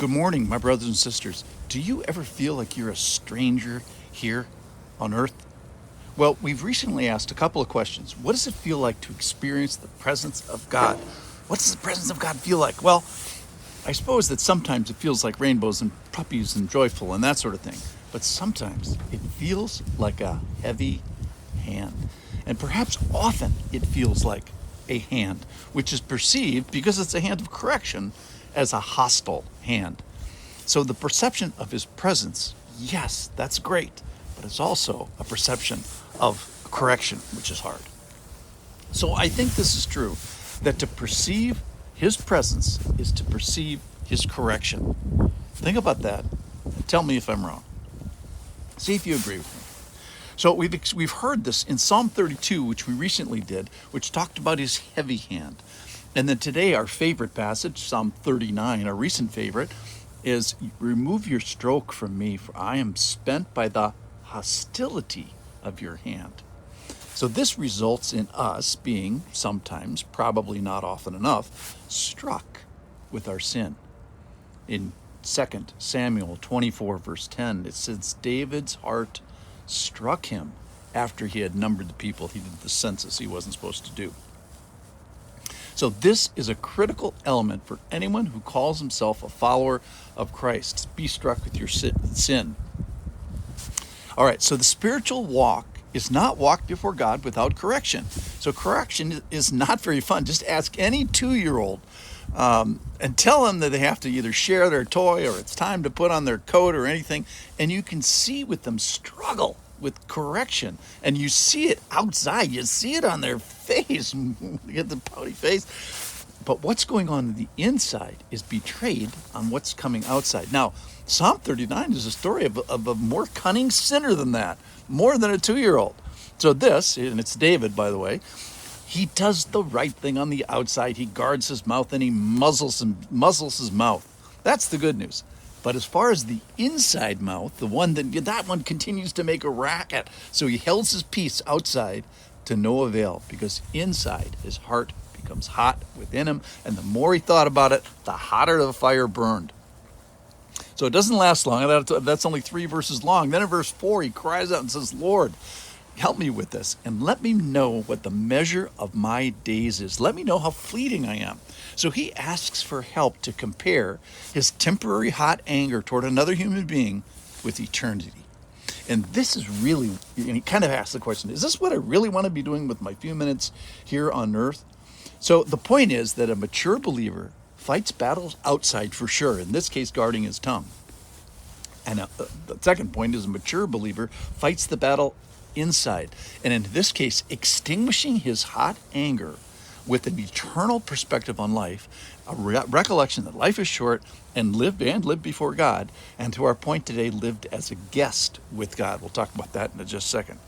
Good morning, my brothers and sisters. Do you ever feel like you're a stranger here on earth? Well, we've recently asked a couple of questions. What does it feel like to experience the presence of God? What does the presence of God feel like? Well, I suppose that sometimes it feels like rainbows and puppies and joyful and that sort of thing. But sometimes it feels like a heavy hand. And perhaps often it feels like a hand, which is perceived, because it's a hand of correction, as a hostile hand. So the perception of his presence, yes, that's great, but it's also a perception of correction, which is hard. So I think this is true, that to perceive his presence is to perceive his correction. Think about that and tell me if I'm wrong. See if you agree with me. So we've heard this in Psalm 32, which we recently did, which talked about his heavy hand. And then today our favorite passage, Psalm 39, our recent favorite, is remove your stroke from me, for I am spent by the hostility of your hand. So this results in us being sometimes, probably not often enough, struck with our sin. In 2 Samuel 24, verse 10, it says, David's heart struck him after he had numbered the people. He did the census he wasn't supposed to do. So this is a critical element for anyone who calls himself a follower of Christ. Be struck with your sin. All right, so the spiritual walk is not walked before God without correction. So correction is not very fun. Just ask any 2-year-old and tell them that they have to either share their toy or it's time to put on their coat or anything. And you can see with them struggle with correction. And you see it outside. You see it on their face. They get the pouty face. But what's going on in the inside is betrayed on what's coming outside. Now, Psalm 39 is a story of a more cunning sinner than that, more than a 2-year-old. So this, and it's David, by the way, he does the right thing on the outside. He guards his mouth and he muzzles his mouth. That's the good news. But as far as the inside mouth, the one that one continues to make a racket. So he held his peace outside to no avail, because inside his heart becomes hot within him, and the more he thought about it, the hotter the fire burned. So it doesn't last long. That's only 3 verses long. Then in verse 4, he cries out and says, Lord, help me with this, and let me know what the measure of my days is. Let me know how fleeting I am. So he asks for help to compare his temporary hot anger toward another human being with eternity. And this is really, and he kind of asks the question, is this what I really want to be doing with my few minutes here on earth? So the point is that a mature believer fights battles outside for sure, in this case guarding his tongue. And the second point is a mature believer fights the battle inside, and in this case extinguishing his hot anger with an eternal perspective on life, a recollection that life is short, and live before God, and to our point today, lived as a guest with God. We'll talk about that in just a second.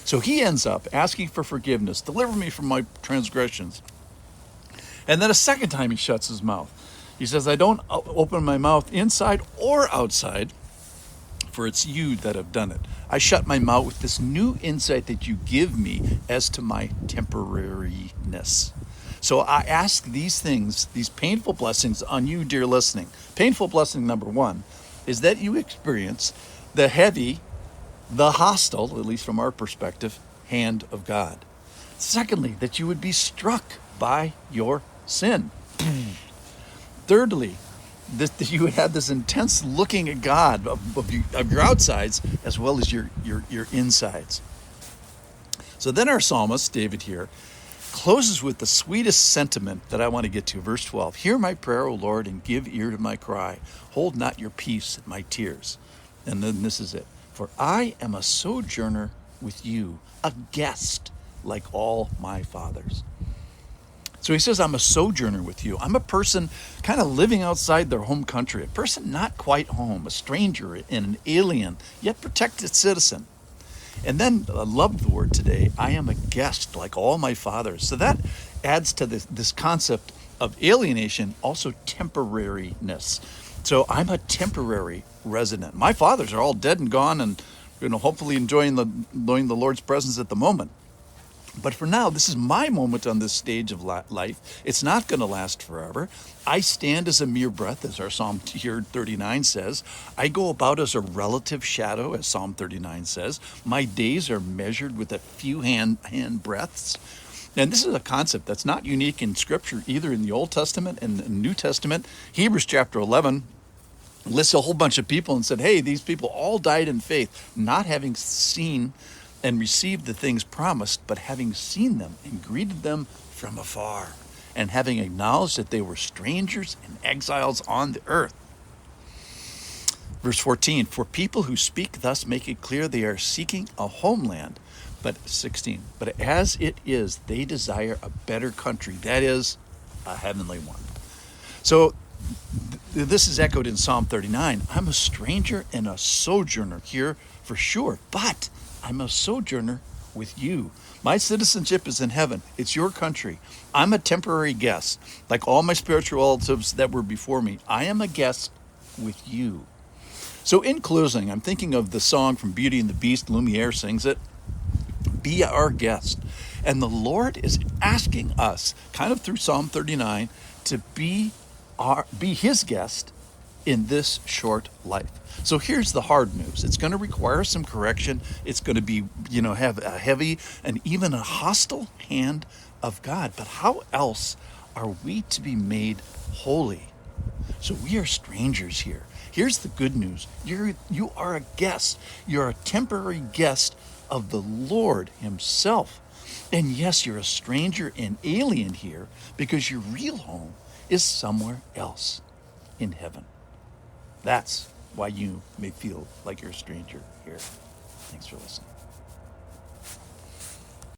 So he ends up asking for forgiveness, deliver me from my transgressions. And then a second time he shuts his mouth. He says, I don't open my mouth inside or outside, for it's you that have done it. I shut my mouth with this new insight that you give me as to my temporariness. So I ask these things, these painful blessings on you, dear listening. Painful blessing number 1 is that you experience the heavy, the hostile, at least from our perspective, hand of God. Secondly, that you would be struck by your sin. Thirdly, that you would have this intense looking at God of your outsides as well as your insides. So then our psalmist, David here, closes with the sweetest sentiment that I want to get to. Verse 12, hear my prayer, O Lord, and give ear to my cry. Hold not your peace at my tears. And then this is it. For I am a sojourner with you, a guest like all my fathers. So he says, I'm a sojourner with you. I'm a person kind of living outside their home country, a person not quite home, a stranger and an alien, yet protected citizen. And then I love the word today, I am a guest like all my fathers. So that adds to this concept of alienation, also temporariness. So I'm a temporary resident. My fathers are all dead and gone and hopefully enjoying the Lord's presence at the moment. But for now, this is my moment on this stage of life. It's not going to last forever. I stand as a mere breath, as our Psalm here 39 says. I go about as a relative shadow, as Psalm 39 says. My days are measured with a few hand breaths. And this is a concept that's not unique in Scripture, either in the Old Testament and the New Testament. Hebrews chapter 11 lists a whole bunch of people and said, hey, these people all died in faith, not having seen and received the things promised, but having seen them and greeted them from afar, and having acknowledged that they were strangers and exiles on the earth. Verse 14, for people who speak thus make it clear they are seeking a homeland. But 16, but as it is, they desire a better country, that is, a heavenly one. So this is echoed in Psalm 39. I'm a stranger and a sojourner here for sure, but I'm a sojourner with you. My citizenship is in heaven. It's your country. I'm a temporary guest. Like all my spiritual relatives that were before me, I am a guest with you. So in closing, I'm thinking of the song from Beauty and the Beast. Lumiere sings it. Be our guest. And the Lord is asking us, kind of through Psalm 39, to be his guest in this short life. So here's the hard news. It's going to require some correction. It's going to be, have a heavy and even a hostile hand of God. But how else are we to be made holy? So we are strangers here. Here's the good news. You are a guest. You're a temporary guest of the Lord himself. And yes, you're a stranger and alien here because your real home is somewhere else in heaven. That's why you may feel like you're a stranger here. Thanks for listening.